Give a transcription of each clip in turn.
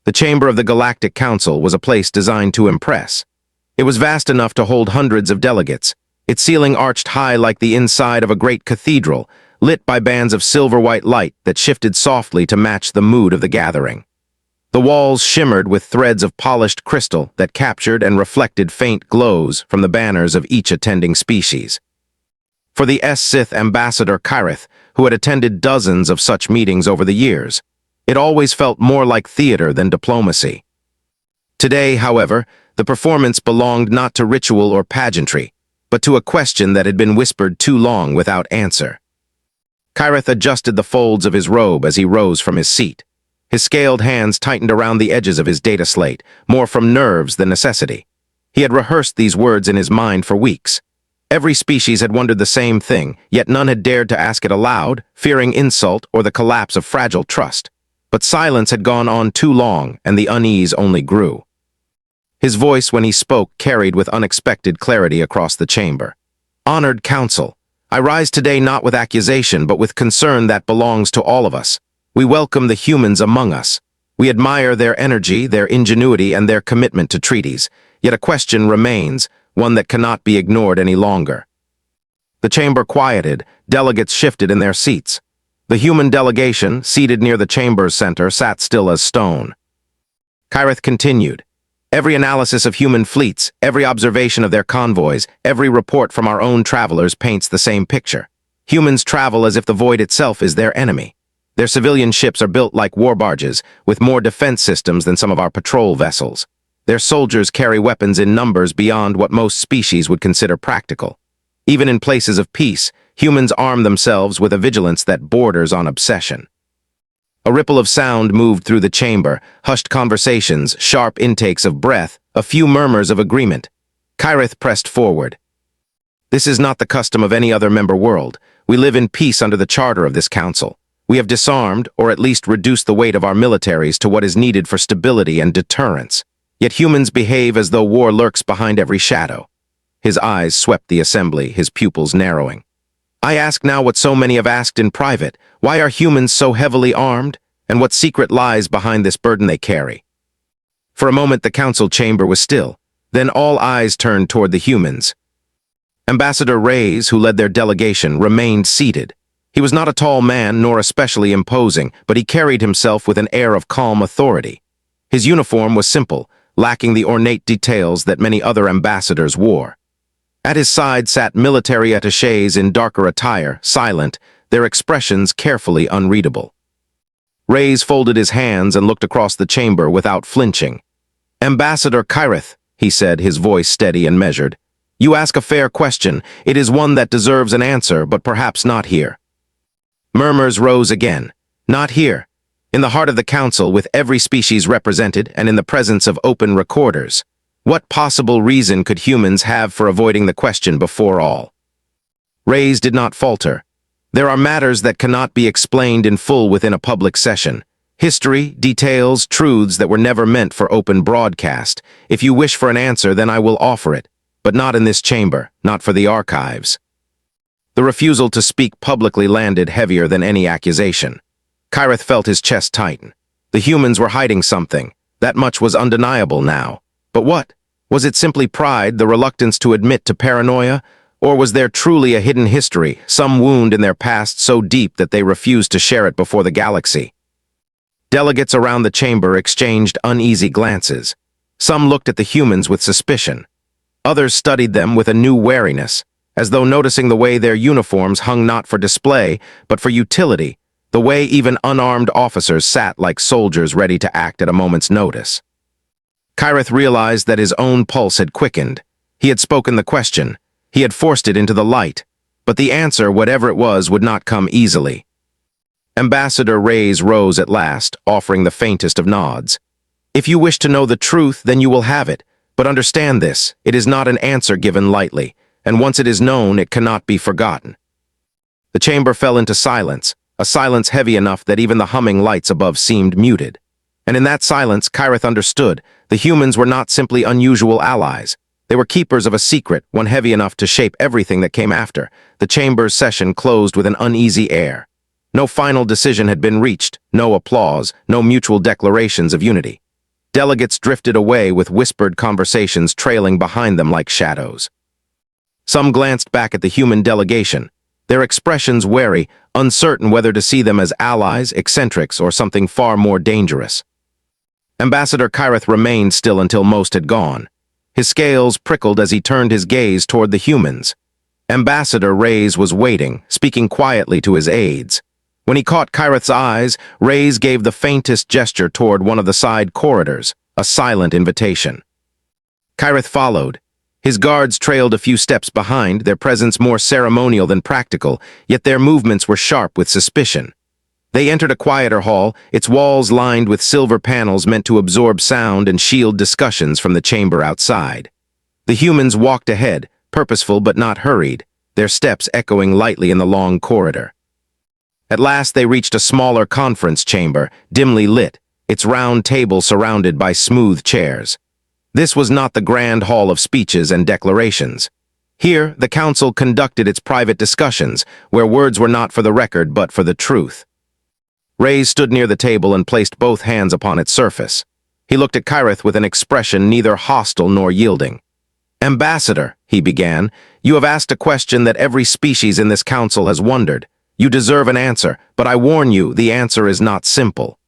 The chamber of the Galactic Council was a place designed to impress. It was vast enough to hold hundreds of delegates, its ceiling arched high like the inside of a great cathedral, lit by bands of silver-white light that shifted softly to match the mood of the gathering. The walls shimmered with threads of polished crystal that captured and reflected faint glows from the banners of each attending species. For the Sith ambassador Kyrith, who had attended dozens of such meetings over the years, it always felt more like theater than diplomacy. Today, however, the performance belonged not to ritual or pageantry, but to a question that had been whispered too long without answer. Kyrith adjusted the folds of his robe as he rose from his seat. His scaled hands tightened around the edges of his data slate, more from nerves than necessity. He had rehearsed these words in his mind for weeks. Every species had wondered the same thing, yet none had dared to ask it aloud, fearing insult or the collapse of fragile trust. But silence had gone on too long, and the unease only grew. His voice, when he spoke, carried with unexpected clarity across the chamber. "Honored Council, I rise today not with accusation, but with concern that belongs to all of us. We welcome the humans among us. We admire their energy, their ingenuity, and their commitment to treaties. Yet a question remains, one that cannot be ignored any longer." The chamber quieted, delegates shifted in their seats. The human delegation, seated near the chamber's center, sat still as stone. Kyrith continued, "Every analysis of human fleets, every observation of their convoys, every report from our own travelers paints the same picture. Humans travel as if the void itself is their enemy. Their civilian ships are built like war barges, with more defense systems than some of our patrol vessels. Their soldiers carry weapons in numbers beyond what most species would consider practical. Even in places of peace, humans arm themselves with a vigilance that borders on obsession." A ripple of sound moved through the chamber, hushed conversations, sharp intakes of breath, a few murmurs of agreement. Kyrith pressed forward. "This is not the custom of any other member world. We live in peace under the charter of this council. We have disarmed, or at least reduced the weight of our militaries to what is needed for stability and deterrence. Yet humans behave as though war lurks behind every shadow." His eyes swept the assembly, his pupils narrowing. "I ask now what so many have asked in private. Why are humans so heavily armed? And what secret lies behind this burden they carry?" For a moment the council chamber was still. Then all eyes turned toward the humans. Ambassador Reyes, who led their delegation, remained seated. He was not a tall man, nor especially imposing, but he carried himself with an air of calm authority. His uniform was simple, lacking the ornate details that many other ambassadors wore. At his side sat military attachés in darker attire, silent, their expressions carefully unreadable. Reyes folded his hands and looked across the chamber without flinching. "Ambassador Kyrith," he said, his voice steady and measured, "you ask a fair question. It is one that deserves an answer, but perhaps not here." Murmurs rose again. "Not here. In the heart of the council, with every species represented and in the presence of open recorders. What possible reason could humans have for avoiding the question before all?" Reyes did not falter. "There are matters that cannot be explained in full within a public session. History, details, truths that were never meant for open broadcast. If you wish for an answer, then I will offer it, but not in this chamber, not for the archives." The refusal to speak publicly landed heavier than any accusation. Kyrith felt his chest tighten. The humans were hiding something. That much was undeniable now. But what? Was it simply pride, the reluctance to admit to paranoia? Or was there truly a hidden history, some wound in their past so deep that they refused to share it before the galaxy? Delegates around the chamber exchanged uneasy glances. Some looked at the humans with suspicion. Others studied them with a new wariness, as though noticing the way their uniforms hung not for display, but for utility, the way even unarmed officers sat like soldiers ready to act at a moment's notice. Kyrith realized that his own pulse had quickened. He had spoken the question. He had forced it into the light. But the answer, whatever it was, would not come easily. Ambassador Reyes rose at last, offering the faintest of nods. "If you wish to know the truth, then you will have it. But understand this, it is not an answer given lightly, and once it is known, it cannot be forgotten." The chamber fell into silence, a silence heavy enough that even the humming lights above seemed muted. And in that silence, Kyrith understood, the humans were not simply unusual allies. They were keepers of a secret, one heavy enough to shape everything that came after. The chamber's session closed with an uneasy air. No final decision had been reached, no applause, no mutual declarations of unity. Delegates drifted away with whispered conversations trailing behind them like shadows. Some glanced back at the human delegation, their expressions wary, uncertain whether to see them as allies, eccentrics, or something far more dangerous. Ambassador Kyrith remained still until most had gone. His scales prickled as he turned his gaze toward the humans. Ambassador Reyes was waiting, speaking quietly to his aides. When he caught Kyrith's eyes, Reyes gave the faintest gesture toward one of the side corridors, a silent invitation. Kyrith followed. His guards trailed a few steps behind, their presence more ceremonial than practical, yet their movements were sharp with suspicion. They entered a quieter hall, its walls lined with silver panels meant to absorb sound and shield discussions from the chamber outside. The humans walked ahead, purposeful but not hurried, their steps echoing lightly in the long corridor. At last they reached a smaller conference chamber, dimly lit, its round table surrounded by smooth chairs. This was not the grand hall of speeches and declarations. Here, the council conducted its private discussions, where words were not for the record but for the truth. Reyes stood near the table and placed both hands upon its surface. He looked at Kyrith with an expression neither hostile nor yielding. "Ambassador," he began, "you have asked a question that every species in this council has wondered. You deserve an answer, but I warn you, the answer is not simple."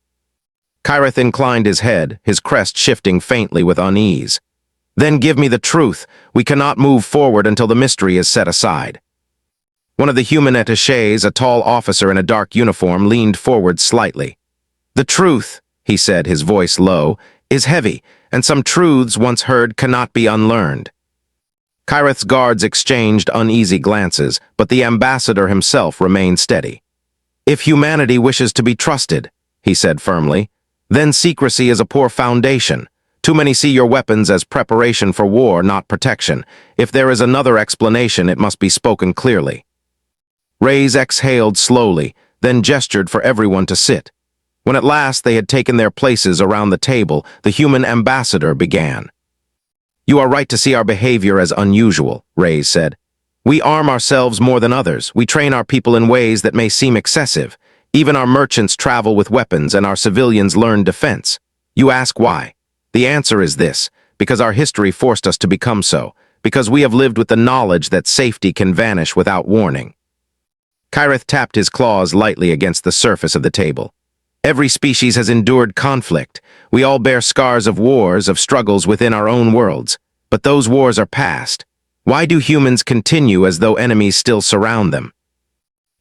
Kyrith inclined his head, his crest shifting faintly with unease. "Then give me the truth. We cannot move forward until the mystery is set aside." One of the human attachés, a tall officer in a dark uniform, leaned forward slightly. "The truth," he said, his voice low, "is heavy, and some truths once heard cannot be unlearned." Kyrith's guards exchanged uneasy glances, but the ambassador himself remained steady. "If humanity wishes to be trusted," he said firmly, "then secrecy is a poor foundation. Too many see your weapons as preparation for war, not protection. If there is another explanation, it must be spoken clearly." Reyes exhaled slowly, then gestured for everyone to sit. When at last they had taken their places around the table, the human ambassador began. "You are right to see our behavior as unusual," Reyes said. "We arm ourselves more than others. We train our people in ways that may seem excessive. Even our merchants travel with weapons and our civilians learn defense. You ask why? The answer is this: because our history forced us to become so, because we have lived with the knowledge that safety can vanish without warning." Kyrith tapped his claws lightly against the surface of the table. "Every species has endured conflict. We all bear scars of wars, of struggles within our own worlds. But those wars are past. Why do humans continue as though enemies still surround them?"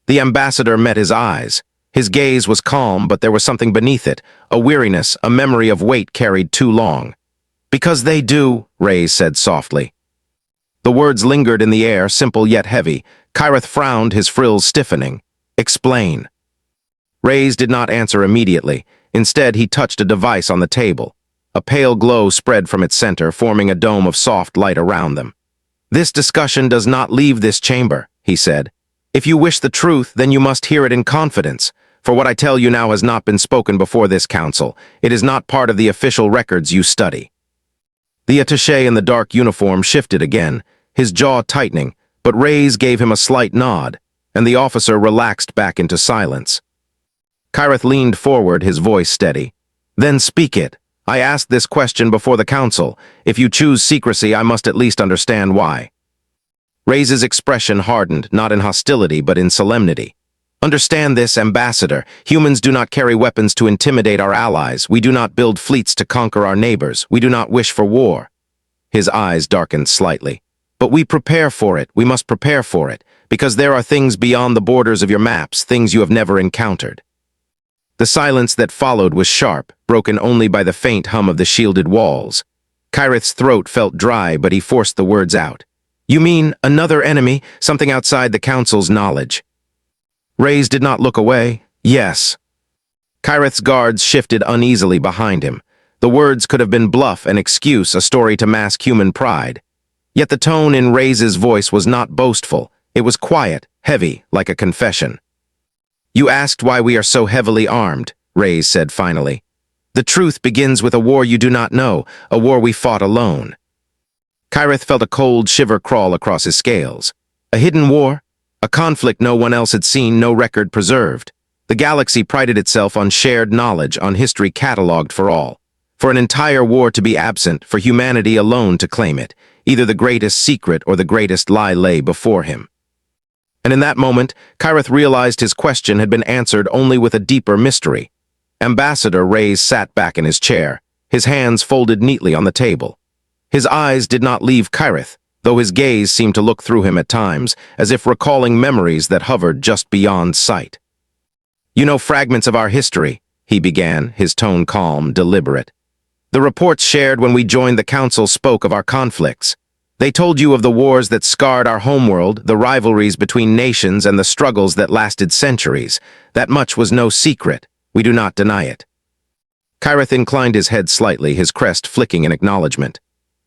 The ambassador met his eyes. His gaze was calm, but there was something beneath it, a weariness, a memory of weight carried too long. "Because they do," Reyes said softly. The words lingered in the air, simple yet heavy. Kyrith frowned, his frills stiffening. "Explain." Reyes did not answer immediately. Instead, he touched a device on the table. A pale glow spread from its center, forming a dome of soft light around them. "This discussion does not leave this chamber," he said. "If you wish the truth, then you must hear it in confidence. For what I tell you now has not been spoken before this council. It is not part of the official records you study." The attaché in the dark uniform shifted again, his jaw tightening, but Reyes gave him a slight nod, and the officer relaxed back into silence. Kyrith leaned forward, his voice steady. "Then speak it. I asked this question before the council. If you choose secrecy, I must at least understand why." Reyes' expression hardened, not in hostility but in solemnity. "Understand this, ambassador. Humans do not carry weapons to intimidate our allies. We do not build fleets to conquer our neighbors. We do not wish for war." His eyes darkened slightly. "But we prepare for it. We must prepare for it, because there are things beyond the borders of your maps, things you have never encountered." The silence that followed was sharp, broken only by the faint hum of the shielded walls. Kyrith's throat felt dry, but he forced the words out. "You mean another enemy, something outside the council's knowledge?" Reyes did not look away. "Yes." Kyrith's guards shifted uneasily behind him. The words could have been bluff, an excuse, a story to mask human pride. Yet the tone in Reyes' voice was not boastful. It was quiet, heavy, like a confession. "You asked why we are so heavily armed," Reyes said finally. "The truth begins with a war you do not know, a war we fought alone." Kyrith felt a cold shiver crawl across his scales. A hidden war? A conflict no one else had seen, no record preserved. The galaxy prided itself on shared knowledge, on history catalogued for all. For an entire war to be absent, for humanity alone to claim it, either the greatest secret or the greatest lie lay before him. And in that moment, Kyrith realized his question had been answered only with a deeper mystery. Ambassador Reyes sat back in his chair, his hands folded neatly on the table. His eyes did not leave Kyrith, though his gaze seemed to look through him at times, as if recalling memories that hovered just beyond sight. "You know fragments of our history," he began, his tone calm, deliberate. "The reports shared when we joined the Council spoke of our conflicts. They told you of the wars that scarred our homeworld, the rivalries between nations, and the struggles that lasted centuries. That much was no secret. We do not deny it." Kyrith inclined his head slightly, his crest flicking in acknowledgement.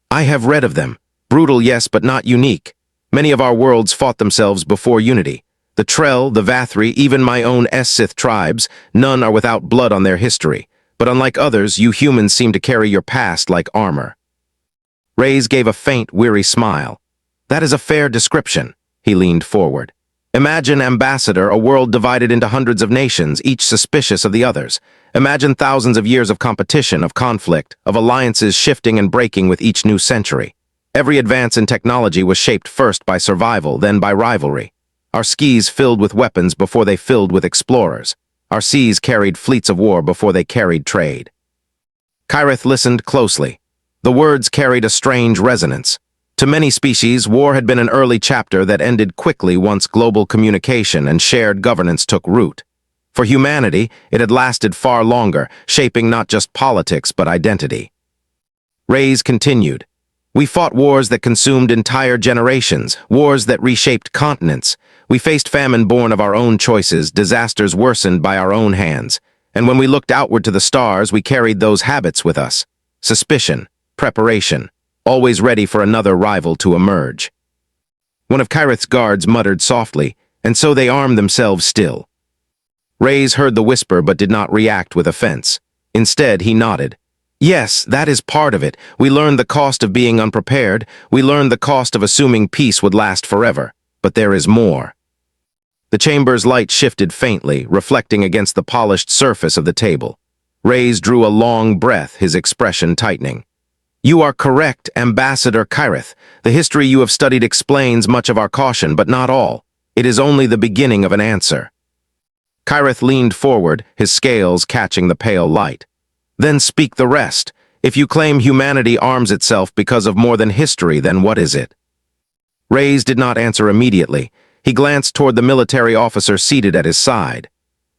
"I have read of them. Brutal, yes, but not unique. Many of our worlds fought themselves before unity. The Trell, the Vathri, even my own Sith tribes, none are without blood on their history. But unlike others, you humans seem to carry your past like armor." Reyes gave a faint, weary smile. "That is a fair description." He leaned forward. "Imagine, Ambassador, a world divided into hundreds of nations, each suspicious of the others. Imagine thousands of years of competition, of conflict, of alliances shifting and breaking with each new century. Every advance in technology was shaped first by survival, then by rivalry. Our skies filled with weapons before they filled with explorers. Our seas carried fleets of war before they carried trade." Kyrith listened closely. The words carried a strange resonance. To many species, war had been an early chapter that ended quickly once global communication and shared governance took root. For humanity, it had lasted far longer, shaping not just politics but identity. Reyes continued. "We fought wars that consumed entire generations, wars that reshaped continents. We faced famine born of our own choices, disasters worsened by our own hands. And when we looked outward to the stars, we carried those habits with us. Suspicion, preparation, always ready for another rival to emerge." One of Kyrith's guards muttered softly, "And so they arm themselves still." Reyes heard the whisper but did not react with offense. Instead, he nodded. "Yes, that is part of it. We learned the cost of being unprepared. We learned the cost of assuming peace would last forever. But there is more." The chamber's light shifted faintly, reflecting against the polished surface of the table. Reyes drew a long breath, his expression tightening. "You are correct, Ambassador Kyrith. The history you have studied explains much of our caution, but not all. It is only the beginning of an answer." Kyrith leaned forward, his scales catching the pale light. "Then speak the rest. If you claim humanity arms itself because of more than history, then what is it?" Reyes did not answer immediately. He glanced toward the military officer seated at his side.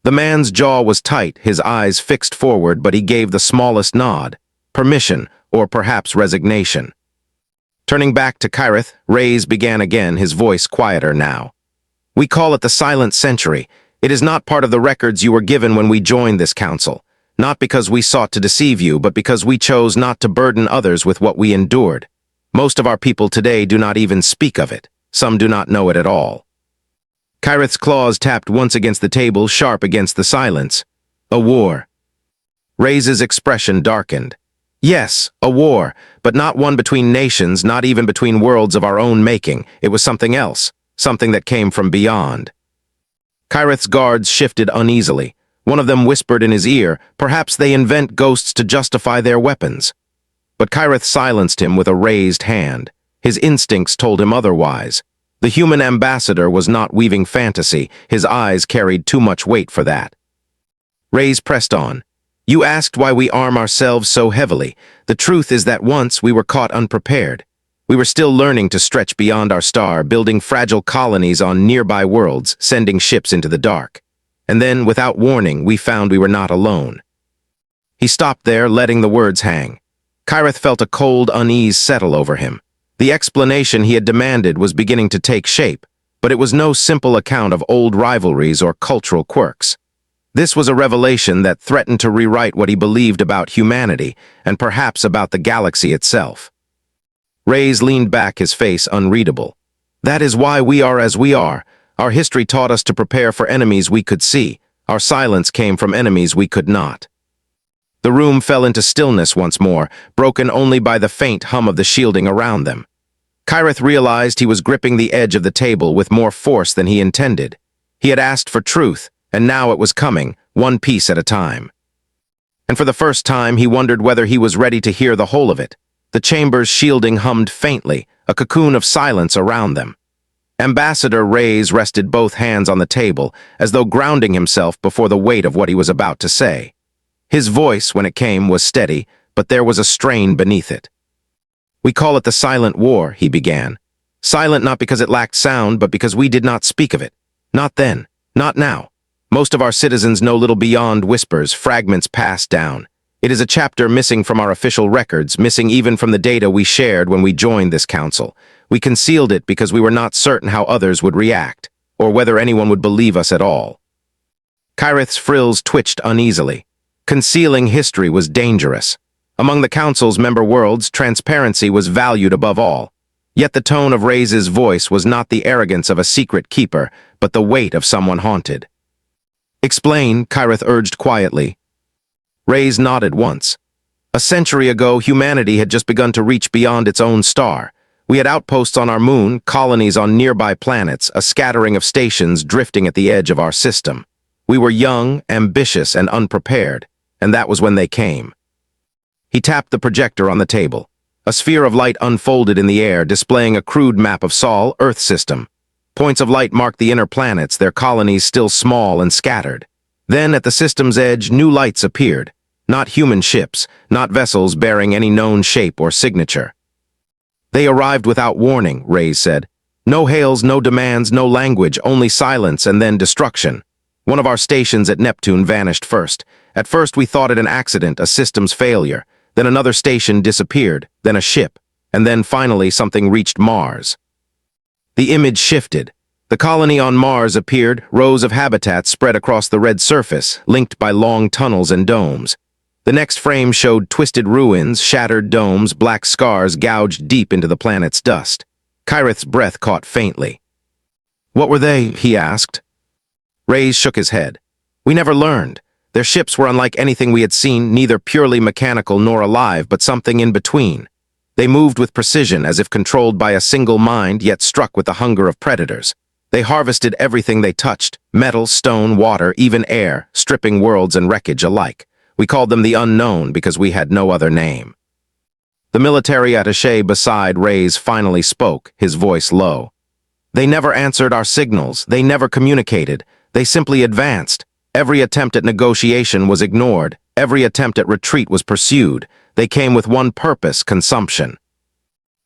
The man's jaw was tight, his eyes fixed forward, but he gave the smallest nod. Permission, or perhaps resignation. Turning back to Kyrith, Reyes began again, his voice quieter now. "We call it the Silent Century. It is not part of the records you were given when we joined this council. Not because we sought to deceive you, but because we chose not to burden others with what we endured. Most of our people today do not even speak of it. Some do not know it at all." Kyrith's claws tapped once against the table, sharp against the silence. "A war." Reyes' expression darkened. "Yes, a war, but not one between nations, not even between worlds of our own making. It was something else, something that came from beyond." Kyrith's guards shifted uneasily. One of them whispered in his ear, "Perhaps they invent ghosts to justify their weapons." But Kyrith silenced him with a raised hand. His instincts told him otherwise. The human ambassador was not weaving fantasy. His eyes carried too much weight for that. Reyes pressed on. "You asked why we arm ourselves so heavily. The truth is that once we were caught unprepared. We were still learning to stretch beyond our star, building fragile colonies on nearby worlds, sending ships into the dark. And then, without warning, we found we were not alone." He stopped there, letting the words hang. Kyrith felt a cold unease settle over him. The explanation he had demanded was beginning to take shape, but it was no simple account of old rivalries or cultural quirks. This was a revelation that threatened to rewrite what he believed about humanity, and perhaps about the galaxy itself. Reyes leaned back, his face unreadable. "That is why we are as we are. Our history taught us to prepare for enemies we could see. Our silence came from enemies we could not." The room fell into stillness once more, broken only by the faint hum of the shielding around them. Kyrith realized he was gripping the edge of the table with more force than he intended. He had asked for truth, and now it was coming, one piece at a time. And for the first time, he wondered whether he was ready to hear the whole of it. The chamber's shielding hummed faintly, a cocoon of silence around them. Ambassador Reyes rested both hands on the table, as though grounding himself before the weight of what he was about to say. His voice, when it came, was steady, but there was a strain beneath it. "We call it the Silent War," he began. "Silent not because it lacked sound, but because we did not speak of it. Not then, not now. Most of our citizens know little beyond whispers, fragments passed down. It is a chapter missing from our official records, missing even from the data we shared when we joined this council. We concealed it because we were not certain how others would react, or whether anyone would believe us at all." Kyrith's frills twitched uneasily. Concealing history was dangerous. Among the council's member worlds, transparency was valued above all. Yet the tone of Reyes' voice was not the arrogance of a secret keeper, but the weight of someone haunted. "Explain," Kyrith urged quietly. Reyes nodded once. "A century ago, humanity had just begun to reach beyond its own star. We had outposts on our moon, colonies on nearby planets, a scattering of stations drifting at the edge of our system. We were young, ambitious, and unprepared, and that was when they came." He tapped the projector on the table. A sphere of light unfolded in the air, displaying a crude map of Sol, Earth system. Points of light marked the inner planets, their colonies still small and scattered. Then, at the system's edge, new lights appeared. Not human ships, not vessels bearing any known shape or signature. "They arrived without warning," Reyes said. "No hails, no demands, no language, only silence and then destruction. One of our stations at Neptune vanished first. At first we thought it an accident, a system's failure. Then another station disappeared, then a ship, and then finally something reached Mars." The image shifted. The colony on Mars appeared, rows of habitats spread across the red surface, linked by long tunnels and domes. The next frame showed twisted ruins, shattered domes, black scars gouged deep into the planet's dust. Kyrith's breath caught faintly. "What were they?" he asked. Reyes shook his head. "We never learned. Their ships were unlike anything we had seen, neither purely mechanical nor alive, but something in between. They moved with precision, as if controlled by a single mind, yet struck with the hunger of predators. They harvested everything they touched, metal, stone, water, even air, stripping worlds and wreckage alike. We called them the Unknown because we had no other name." The military attaché beside Reyes finally spoke, his voice low. "They never answered our signals, they never communicated, they simply advanced. Every attempt at negotiation was ignored, every attempt at retreat was pursued. They came with one purpose, consumption."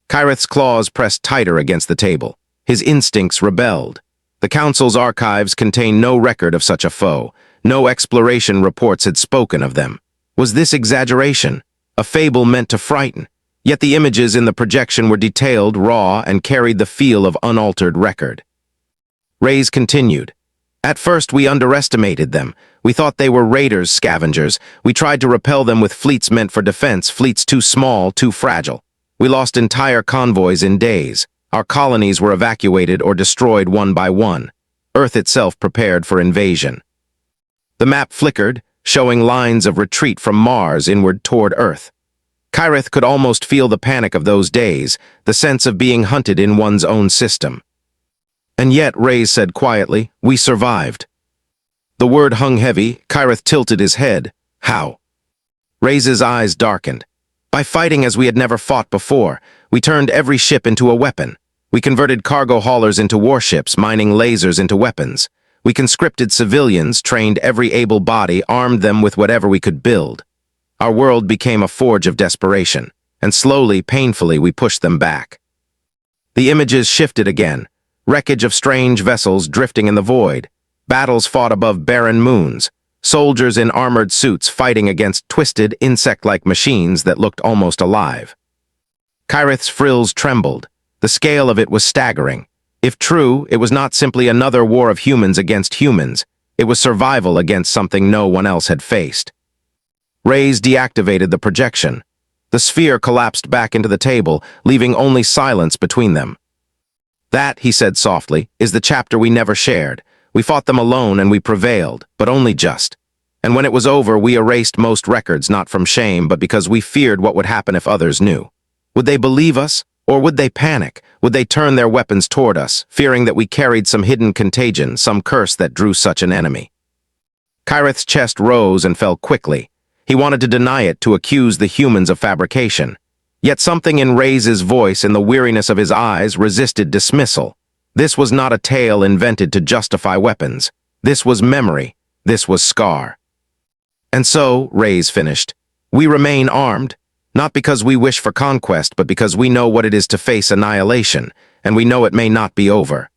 Kyrith's claws pressed tighter against the table. His instincts rebelled. The Council's archives contained no record of such a foe. No exploration reports had spoken of them. Was this exaggeration? A fable meant to frighten? Yet the images in the projection were detailed, raw, and carried the feel of unaltered record. Reyes continued. "At first we underestimated them. We thought they were raiders, scavengers. We tried to repel them with fleets meant for defense, fleets too small, too fragile. We lost entire convoys in days. Our colonies were evacuated or destroyed one by one. Earth itself prepared for invasion." The map flickered, showing lines of retreat from Mars inward toward Earth. Kyrith could almost feel the panic of those days, the sense of being hunted in one's own system. "And yet," Reyes said quietly, "we survived." The word hung heavy. Kyrith tilted his head. "How?" Reyes' eyes darkened. "By fighting as we had never fought before. We turned every ship into a weapon. We converted cargo haulers into warships, mining lasers into weapons. We conscripted civilians, trained every able body, armed them with whatever we could build. Our world became a forge of desperation, and slowly, painfully, we pushed them back." The images shifted again. Wreckage of strange vessels drifting in the void. Battles fought above barren moons. Soldiers in armored suits fighting against twisted, insect-like machines that looked almost alive. Kyrith's frills trembled. The scale of it was staggering. If true, it was not simply another war of humans against humans. It was survival against something no one else had faced. Reyes deactivated the projection. The sphere collapsed back into the table, leaving only silence between them. "That," he said softly, "is the chapter we never shared. We fought them alone and we prevailed, but only just. And when it was over, we erased most records, not from shame, but because we feared what would happen if others knew. Would they believe us? Or would they panic? Would they turn their weapons toward us, fearing that we carried some hidden contagion, some curse that drew such an enemy?" Kyrith's chest rose and fell quickly. He wanted to deny it, to accuse the humans of fabrication. Yet something in Reyes' voice and the weariness of his eyes resisted dismissal. This was not a tale invented to justify weapons. This was memory. This was scar. And so, Reyes finished, we remain armed, not because we wish for conquest, but because we know what it is to face annihilation, and we know it may not be over.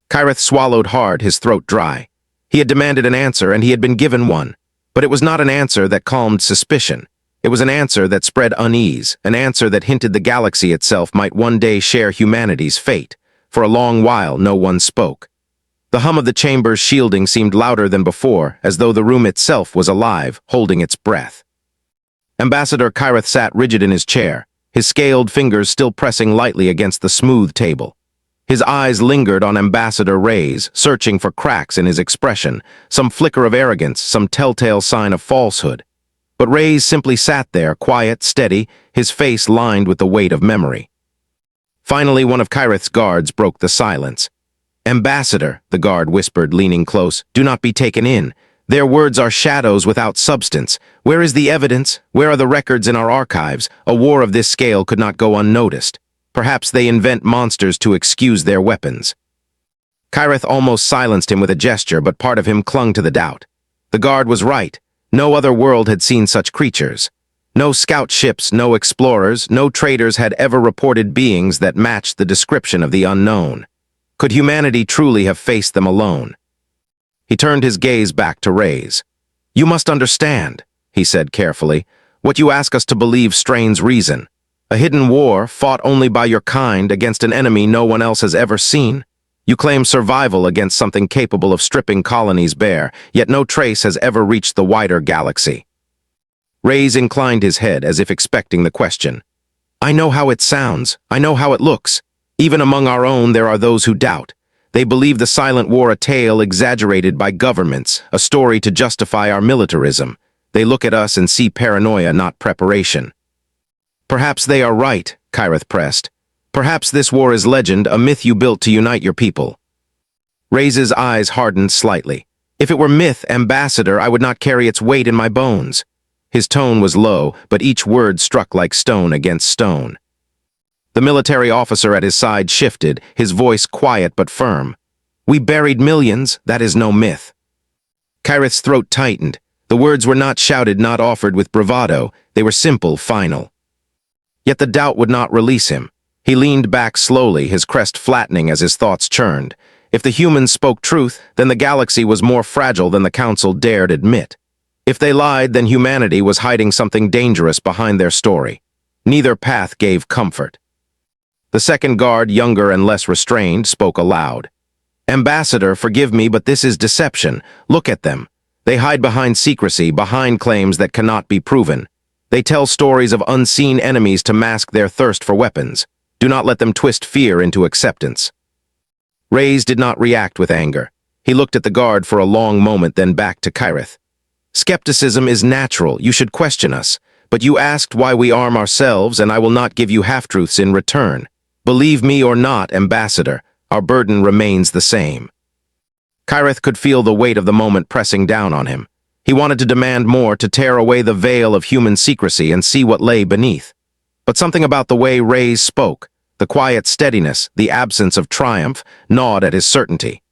Kyrith swallowed hard, his throat dry. He had demanded an answer, and he had been given one. But it was not an answer that calmed suspicion. It was an answer that spread unease, an answer that hinted the galaxy itself might one day share humanity's fate. For a long while, no one spoke. The hum of the chamber's shielding seemed louder than before, as though the room itself was alive, holding its breath. Ambassador Kyrith sat rigid in his chair, his scaled fingers still pressing lightly against the smooth table. His eyes lingered on Ambassador Reyes, searching for cracks in his expression, some flicker of arrogance, some telltale sign of falsehood. But Reyes simply sat there, quiet, steady, his face lined with the weight of memory. Finally, one of Kyrith's guards broke the silence. "Ambassador," the guard whispered, leaning close, "do not be taken in. Their words are shadows without substance. Where is the evidence? Where are the records in our archives? A war of this scale could not go unnoticed. Perhaps they invent monsters to excuse their weapons." Kyrith almost silenced him with a gesture, but part of him clung to the doubt. The guard was right. No other world had seen such creatures. No scout ships, no explorers, no traders had ever reported beings that matched the description of the unknown. Could humanity truly have faced them alone? He turned his gaze back to Reyes. "You must understand," he said carefully, "what you ask us to believe strains reason. A hidden war, fought only by your kind against an enemy no one else has ever seen. You claim survival against something capable of stripping colonies bare, yet no trace has ever reached the wider galaxy." Reyes inclined his head as if expecting the question. "I know how it sounds. I know how it looks. Even among our own there are those who doubt. They believe the silent war a tale exaggerated by governments, a story to justify our militarism. They look at us and see paranoia, not preparation." "Perhaps they are right," Kyrith pressed. "Perhaps this war is legend, a myth you built to unite your people." Reyes' eyes hardened slightly. "If it were myth, Ambassador, I would not carry its weight in my bones." His tone was low, but each word struck like stone against stone. The military officer at his side shifted, his voice quiet but firm. "We buried millions, that is no myth." Kyrith's throat tightened. The words were not shouted, not offered with bravado. They were simple, final. Yet the doubt would not release him. He leaned back slowly, his crest flattening as his thoughts churned. If the humans spoke truth, then the galaxy was more fragile than the Council dared admit. If they lied, then humanity was hiding something dangerous behind their story. Neither path gave comfort. The second guard, younger and less restrained, spoke aloud. "Ambassador, forgive me, but this is deception. Look at them. They hide behind secrecy, behind claims that cannot be proven. They tell stories of unseen enemies to mask their thirst for weapons. Do not let them twist fear into acceptance." Reyes did not react with anger. He looked at the guard for a long moment, then back to Kyrith. "Skepticism is natural. You should question us. But you asked why we arm ourselves, and I will not give you half-truths in return. Believe me or not, Ambassador, our burden remains the same." Kyrith could feel the weight of the moment pressing down on him. He wanted to demand more, to tear away the veil of human secrecy and see what lay beneath. But something about the way Reyes spoke, the quiet steadiness, the absence of triumph, gnawed at his certainty.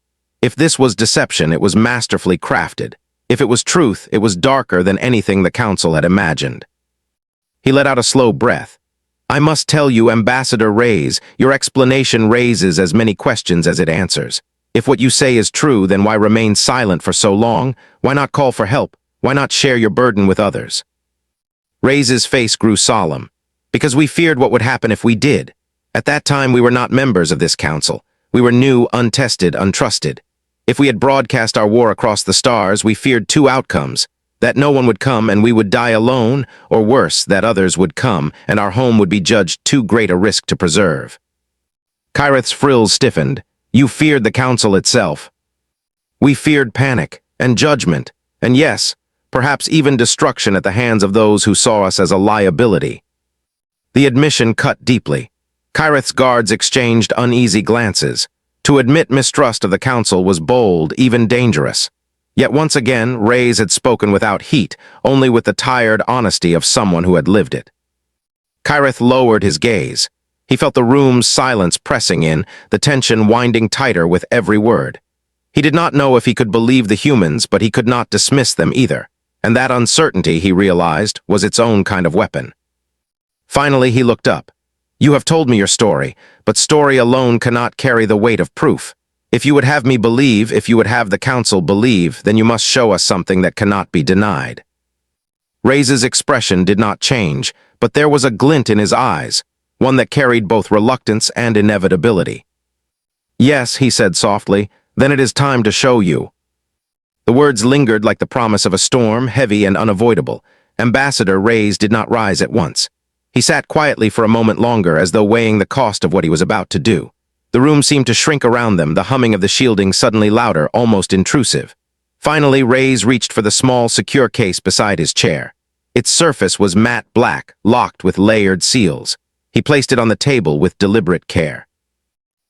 If this was deception, it was masterfully crafted. If it was truth, it was darker than anything the Council had imagined. He let out a slow breath. "I must tell you, Ambassador Reyes, your explanation raises as many questions as it answers. If what you say is true, then why remain silent for so long? Why not call for help? Why not share your burden with others?" Reyes' face grew solemn. "Because we feared what would happen if we did. At that time, we were not members of this council. We were new, untested, untrusted. If we had broadcast our war across the stars, we feared two outcomes: that no one would come and we would die alone, or worse, that others would come and our home would be judged too great a risk to preserve." Kyrith's frills stiffened. "You feared the council itself." "We feared panic and judgment, and yes, perhaps even destruction at the hands of those who saw us as a liability." The admission cut deeply. Kyrith's guards exchanged uneasy glances. To admit mistrust of the council was bold, even dangerous. Yet once again, Reyes had spoken without heat, only with the tired honesty of someone who had lived it. Kyrith lowered his gaze. He felt the room's silence pressing in, the tension winding tighter with every word. He did not know if he could believe the humans, but he could not dismiss them either, and that uncertainty, he realized, was its own kind of weapon. Finally, he looked up. "You have told me your story, but story alone cannot carry the weight of proof. If you would have me believe, if you would have the council believe, then you must show us something that cannot be denied." Reyes' expression did not change, but there was a glint in his eyes, one that carried both reluctance and inevitability. "Yes," he said softly, "then it is time to show you." The words lingered like the promise of a storm, heavy and unavoidable. Ambassador Reyes did not rise at once. He sat quietly for a moment longer, as though weighing the cost of what he was about to do. The room seemed to shrink around them, the humming of the shielding suddenly louder, almost intrusive. Finally, Reyes reached for the small, secure case beside his chair. Its surface was matte black, locked with layered seals. He placed it on the table with deliberate care.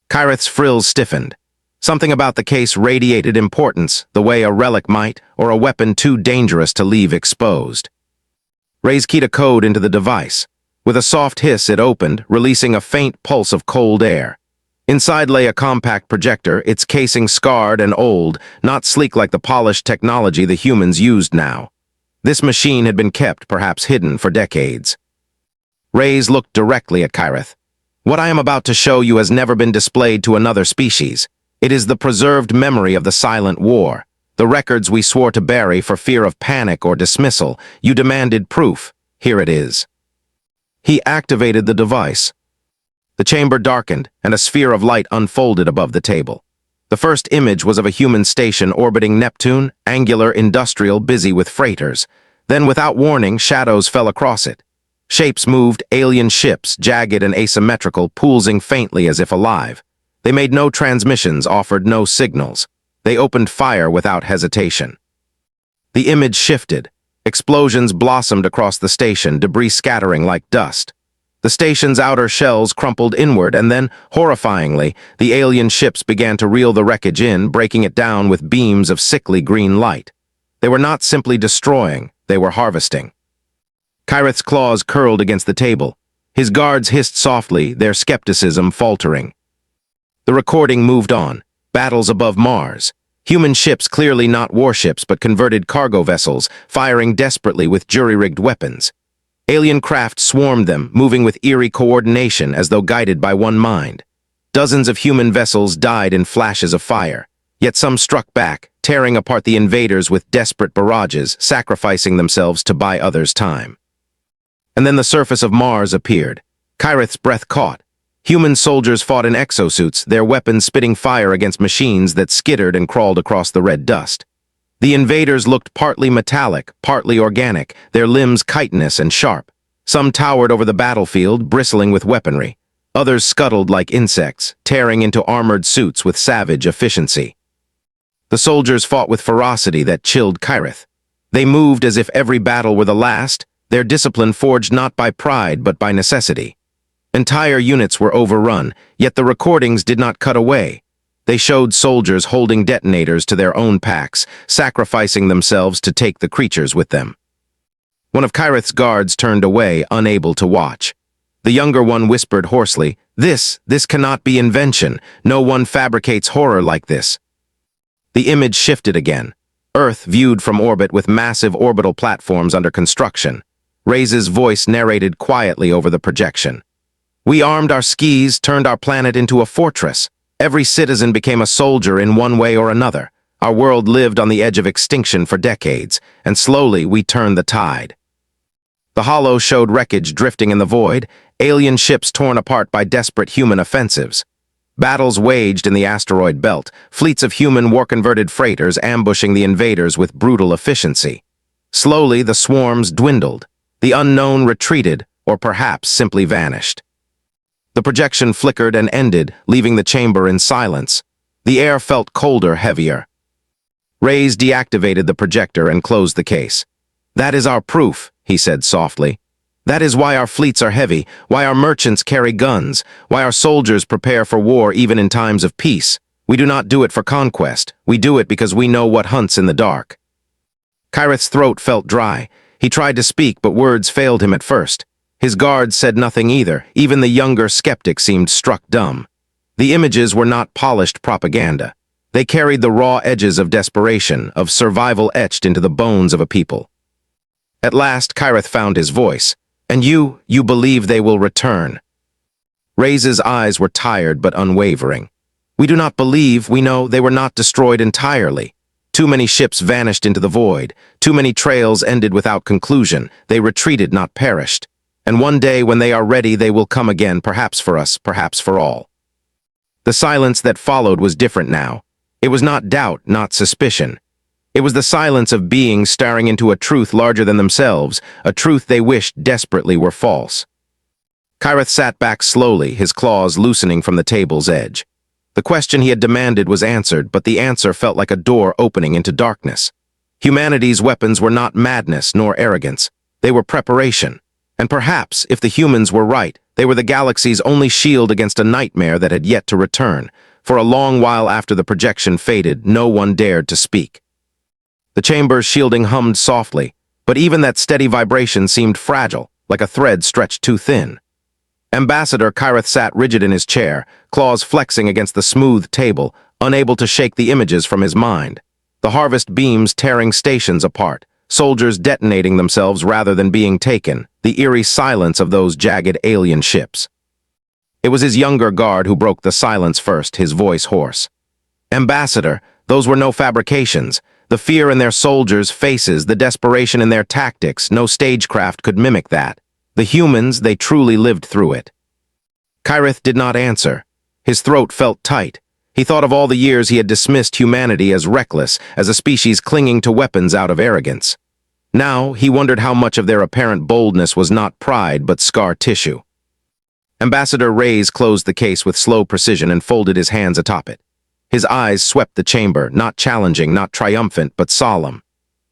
Kyrith's frills stiffened. Something about the case radiated importance, the way a relic might, or a weapon too dangerous to leave exposed. Reyes keyed a code into the device. With a soft hiss, it opened, releasing a faint pulse of cold air. Inside lay a compact projector, its casing scarred and old, not sleek like the polished technology the humans used now. This machine had been kept, perhaps hidden, for decades. Reyes looked directly at Kyrith. "What I am about to show you has never been displayed to another species. It is the preserved memory of the silent war. The records we swore to bury for fear of panic or dismissal. You demanded proof. Here it is." He activated the device. The chamber darkened, and a sphere of light unfolded above the table. The first image was of a human station orbiting Neptune, angular, industrial, busy with freighters. Then, without warning, shadows fell across it. Shapes moved, alien ships, jagged and asymmetrical, pulsing faintly as if alive. They made no transmissions, offered no signals. They opened fire without hesitation. The image shifted. Explosions blossomed across the station, debris scattering like dust. The station's outer shells crumpled inward, and then, horrifyingly, the alien ships began to reel the wreckage in, breaking it down with beams of sickly green light. They were not simply destroying, they were harvesting. Kyrith's claws curled against the table. His guards hissed softly, their skepticism faltering. The recording moved on. Battles above Mars. Human ships, clearly not warships but converted cargo vessels, firing desperately with jury-rigged weapons. Alien craft swarmed them, moving with eerie coordination as though guided by one mind. Dozens of human vessels died in flashes of fire, yet some struck back, tearing apart the invaders with desperate barrages, sacrificing themselves to buy others time. And then the surface of Mars appeared. Kyrith's breath caught. Human soldiers fought in exosuits, their weapons spitting fire against machines that skittered and crawled across the red dust. The invaders looked partly metallic, partly organic, their limbs chitinous and sharp. Some towered over the battlefield, bristling with weaponry. Others scuttled like insects, tearing into armored suits with savage efficiency. The soldiers fought with ferocity that chilled Kyrith. They moved as if every battle were the last, their discipline forged not by pride but by necessity. Entire units were overrun, yet the recordings did not cut away. They showed soldiers holding detonators to their own packs, sacrificing themselves to take the creatures with them. One of Kyrith's guards turned away, unable to watch. The younger one whispered hoarsely, This cannot be invention. No one fabricates horror like this." The image shifted again. Earth viewed from orbit with massive orbital platforms under construction. Reyes' voice narrated quietly over the projection. "We armed our skis, turned our planet into a fortress. Every citizen became a soldier in one way or another. Our world lived on the edge of extinction for decades, and slowly we turned the tide." The hollow showed wreckage drifting in the void, alien ships torn apart by desperate human offensives. Battles waged in the asteroid belt, fleets of human war-converted freighters ambushing the invaders with brutal efficiency. Slowly the swarms dwindled. The unknown retreated, or perhaps simply vanished. The projection flickered and ended, leaving the chamber in silence. The air felt colder, heavier. Reyes deactivated the projector and closed the case. "That is our proof," he said softly. "That is why our fleets are heavy, why our merchants carry guns, why our soldiers prepare for war even in times of peace. We do not do it for conquest. We do it because we know what hunts in the dark. Kyrith's throat felt dry. He tried to speak, but words failed him at first. His guards said nothing either. Even the younger skeptic seemed struck dumb. The images were not polished propaganda. They carried the raw edges of desperation, of survival etched into the bones of a people. At last, Kyrith found his voice. "And you believe they will return." Ray's eyes were tired but unwavering. "We do not believe, we know they were not destroyed entirely. Too many ships vanished into the void. Too many trails ended without conclusion. They retreated, not perished. And one day, when they are ready, they will come again, perhaps for us, perhaps for all." The silence that followed was different now. It was not doubt, not suspicion. It was the silence of beings staring into a truth larger than themselves, a truth they wished desperately were false. Kyrith sat back slowly, his claws loosening from the table's edge. The question he had demanded was answered, but the answer felt like a door opening into darkness. Humanity's weapons were not madness nor arrogance. They were preparation. And perhaps, if the humans were right, they were the galaxy's only shield against a nightmare that had yet to return. For a long while after the projection faded, no one dared to speak. The chamber's shielding hummed softly, but even that steady vibration seemed fragile, like a thread stretched too thin. Ambassador Kyrith sat rigid in his chair, claws flexing against the smooth table, unable to shake the images from his mind. The harvest beams tearing stations apart, soldiers detonating themselves rather than being taken, the eerie silence of those jagged alien ships. It was his younger guard who broke the silence first, his voice hoarse. "Ambassador, those were no fabrications. The fear in their soldiers' faces, the desperation in their tactics, no stagecraft could mimic that. The humans, they truly lived through it." Kyrith did not answer. His throat felt tight. He thought of all the years he had dismissed humanity as reckless, as a species clinging to weapons out of arrogance. Now, he wondered how much of their apparent boldness was not pride but scar tissue. Ambassador Ray's closed the case with slow precision and folded his hands atop it. His eyes swept the chamber, not challenging, not triumphant, but solemn.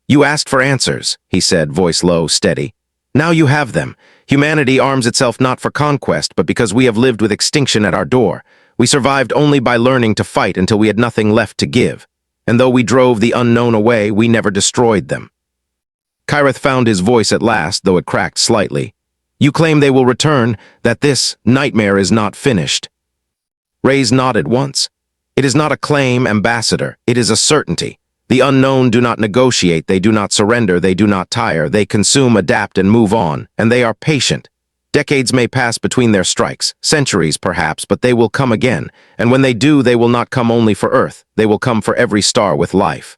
"You asked for answers," he said, voice low, steady. "Now you have them. Humanity arms itself not for conquest, but because we have lived with extinction at our door. We survived only by learning to fight until we had nothing left to give. And though we drove the unknown away, we never destroyed them." Kyrith found his voice at last, though it cracked slightly. "You claim they will return, that this nightmare is not finished." Ray's nodded once. "It is not a claim, Ambassador. It is a certainty. The unknown do not negotiate, they do not surrender, they do not tire, they consume, adapt, and move on, and they are patient. Decades may pass between their strikes, centuries perhaps, but they will come again, and when they do, they will not come only for Earth, they will come for every star with life."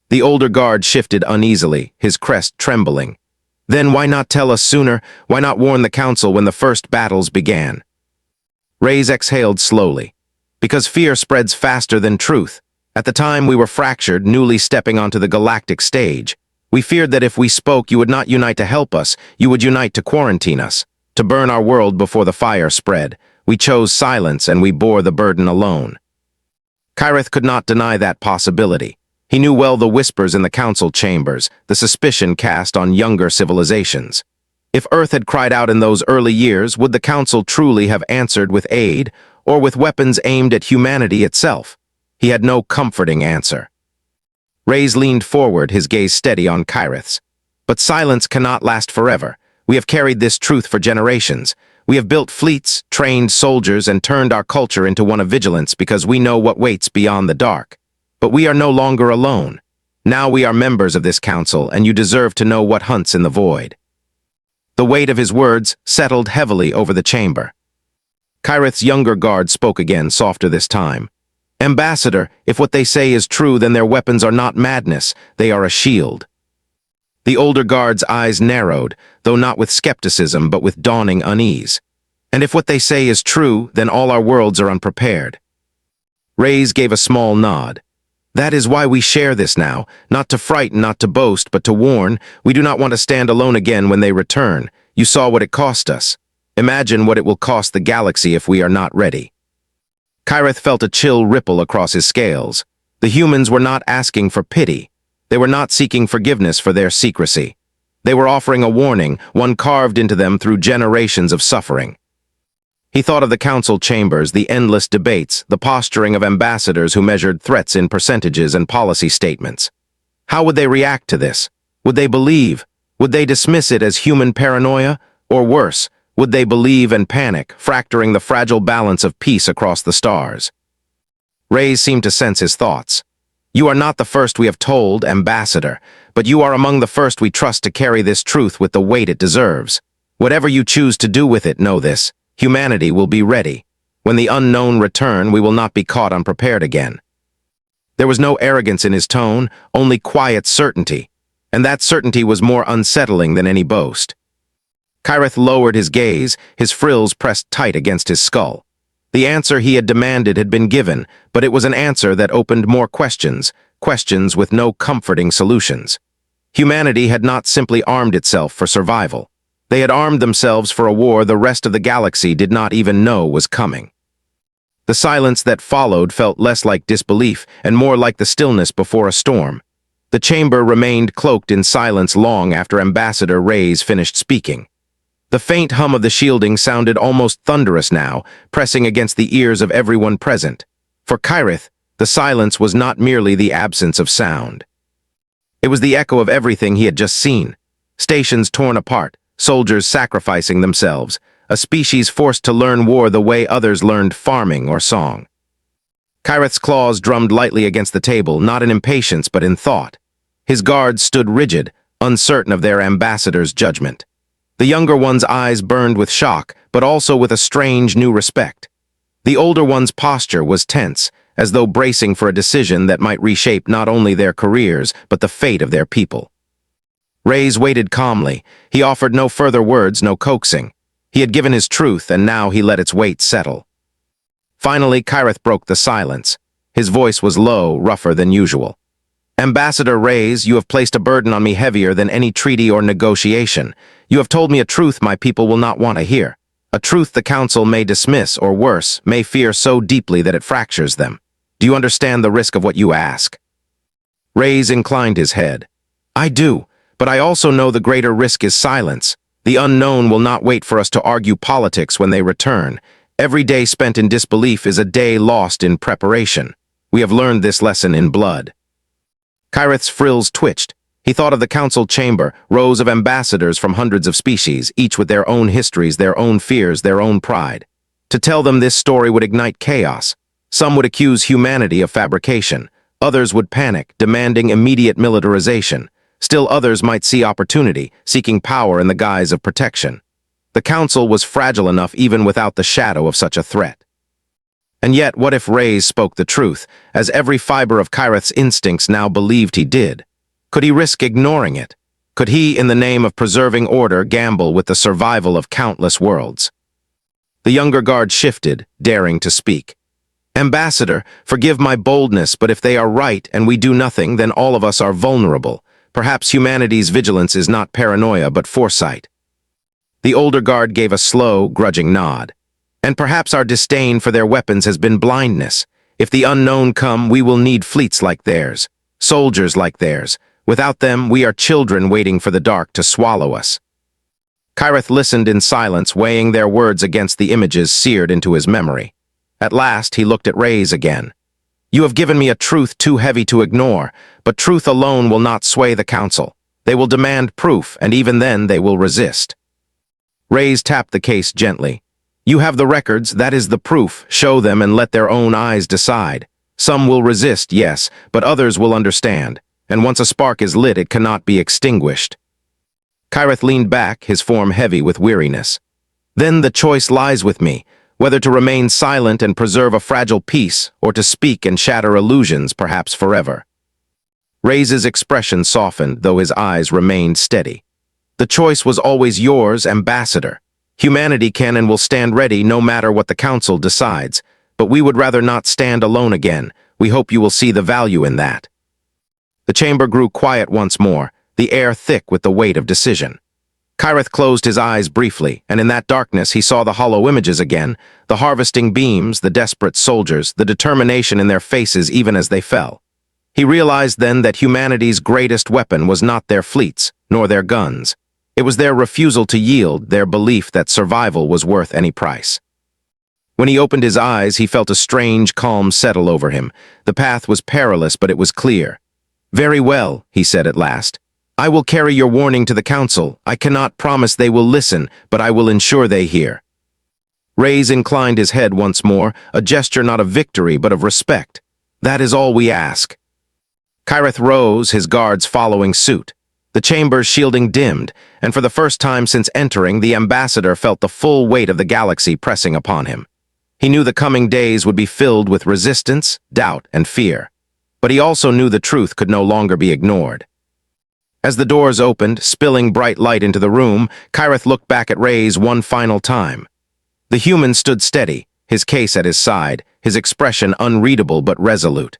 The older guard shifted uneasily, his crest trembling. "Then why not tell us sooner? Why not warn the Council when the first battles began?" Ray's exhaled slowly. "Because fear spreads faster than truth. At the time we were fractured, newly stepping onto the galactic stage. We feared that if we spoke, you would not unite to help us, you would unite to quarantine us, to burn our world before the fire spread. We chose silence, and we bore the burden alone." Kyrith could not deny that possibility. He knew well the whispers in the council chambers, the suspicion cast on younger civilizations. If Earth had cried out in those early years, would the council truly have answered with aid, or with weapons aimed at humanity itself? He had no comforting answer. Ray's leaned forward, his gaze steady on Kyrith's. "But silence cannot last forever. We have carried this truth for generations. We have built fleets, trained soldiers, and turned our culture into one of vigilance because we know what waits beyond the dark. But we are no longer alone. Now we are members of this council, and you deserve to know what hunts in the void." The weight of his words settled heavily over the chamber. Kyrith's younger guard spoke again, softer this time. "Ambassador, if what they say is true, then their weapons are not madness, they are a shield." The older guard's eyes narrowed, though not with skepticism, but with dawning unease. "And if what they say is true, then all our worlds are unprepared." Ray's gave a small nod. "That is why we share this now, not to frighten, not to boast, but to warn. We do not want to stand alone again when they return. You saw what it cost us. Imagine what it will cost the galaxy if we are not ready." Kyrith felt a chill ripple across his scales. The humans were not asking for pity. They were not seeking forgiveness for their secrecy. They were offering a warning, one carved into them through generations of suffering. He thought of the council chambers, the endless debates, the posturing of ambassadors who measured threats in percentages and policy statements. How would they react to this? Would they believe? Would they dismiss it as human paranoia? Or worse, would they believe and panic, fracturing the fragile balance of peace across the stars? Reyes seemed to sense his thoughts. You are not the first we have told, Ambassador, but you are among the first we trust to carry this truth with the weight it deserves. Whatever you choose to do with it, know this. Humanity will be ready. When the unknown return, we will not be caught unprepared again. There was no arrogance in his tone, only quiet certainty, and that certainty was more unsettling than any boast. Kyrith lowered his gaze, his frills pressed tight against his skull. The answer he had demanded had been given, but it was an answer that opened more questions, questions with no comforting solutions. Humanity had not simply armed itself for survival. They had armed themselves for a war the rest of the galaxy did not even know was coming. The silence that followed felt less like disbelief and more like the stillness before a storm. The chamber remained cloaked in silence long after Ambassador Reyes finished speaking. The faint hum of the shielding sounded almost thunderous now, pressing against the ears of everyone present. For Kyrith, the silence was not merely the absence of sound. It was the echo of everything he had just seen. Stations torn apart, soldiers sacrificing themselves, a species forced to learn war the way others learned farming or song. Kyrith's claws drummed lightly against the table, not in impatience but in thought. His guards stood rigid, uncertain of their ambassador's judgment. The younger one's eyes burned with shock, but also with a strange new respect. The older one's posture was tense, as though bracing for a decision that might reshape not only their careers, but the fate of their people. Reyes waited calmly. He offered no further words, no coaxing. He had given his truth, and now he let its weight settle. Finally, Kyrith broke the silence. His voice was low, rougher than usual. Ambassador Reyes, you have placed a burden on me heavier than any treaty or negotiation. You have told me a truth my people will not want to hear. A truth the Council may dismiss, or worse, may fear so deeply that it fractures them. Do you understand the risk of what you ask? Reyes inclined his head. I do, but I also know the greater risk is silence. The unknown will not wait for us to argue politics when they return. Every day spent in disbelief is a day lost in preparation. We have learned this lesson in blood. Kyrith's frills twitched. He thought of the council chamber, rows of ambassadors from hundreds of species, each with their own histories, their own fears, their own pride. To tell them this story would ignite chaos. Some would accuse humanity of fabrication. Others would panic, demanding immediate militarization. Still others might see opportunity, seeking power in the guise of protection. The council was fragile enough even without the shadow of such a threat. And yet, what if Reyes spoke the truth, as every fiber of Kyrith's instincts now believed he did? Could he risk ignoring it? Could he, in the name of preserving order, gamble with the survival of countless worlds? The younger guard shifted, daring to speak. Ambassador, forgive my boldness, but if they are right and we do nothing, then all of us are vulnerable. Perhaps humanity's vigilance is not paranoia, but foresight. The older guard gave a slow, grudging nod. And perhaps our disdain for their weapons has been blindness. If the unknown come, we will need fleets like theirs, soldiers like theirs. Without them, we are children waiting for the dark to swallow us. Kyrith listened in silence, weighing their words against the images seared into his memory. At last, he looked at Reyes again. You have given me a truth too heavy to ignore, but truth alone will not sway the council. They will demand proof, and even then they will resist. Reyes tapped the case gently. You have the records, that is the proof. Show them and let their own eyes decide. Some will resist, yes, but others will understand. And once a spark is lit, it cannot be extinguished. Kyrith leaned back, his form heavy with weariness. Then the choice lies with me, whether to remain silent and preserve a fragile peace, or to speak and shatter illusions, perhaps forever. Reyes' expression softened, though his eyes remained steady. The choice was always yours, Ambassador. Humanity can and will stand ready no matter what the Council decides, but we would rather not stand alone again. We hope you will see the value in that. The chamber grew quiet once more, the air thick with the weight of decision. Kyrith closed his eyes briefly, and in that darkness he saw the hollow images again, the harvesting beams, the desperate soldiers, the determination in their faces even as they fell. He realized then that humanity's greatest weapon was not their fleets, nor their guns. It was their refusal to yield, their belief that survival was worth any price. When he opened his eyes, he felt a strange calm settle over him. The path was perilous, but it was clear. "Very well," he said at last. "I will carry your warning to the council. I cannot promise they will listen, but I will ensure they hear." Reyes inclined his head once more, a gesture not of victory but of respect. "That is all we ask." Kyrith rose, his guards following suit. The chamber's shielding dimmed, and for the first time since entering, the ambassador felt the full weight of the galaxy pressing upon him. He knew the coming days would be filled with resistance, doubt, and fear. But he also knew the truth could no longer be ignored. As the doors opened, spilling bright light into the room, Kyrith looked back at Reyes one final time. The human stood steady, his case at his side, his expression unreadable but resolute.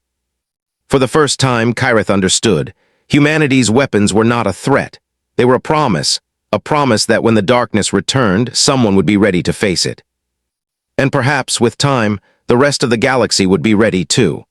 For the first time, Kyrith understood. Humanity's weapons were not a threat. They were a promise that when the darkness returned, someone would be ready to face it. And perhaps, with time, the rest of the galaxy would be ready too.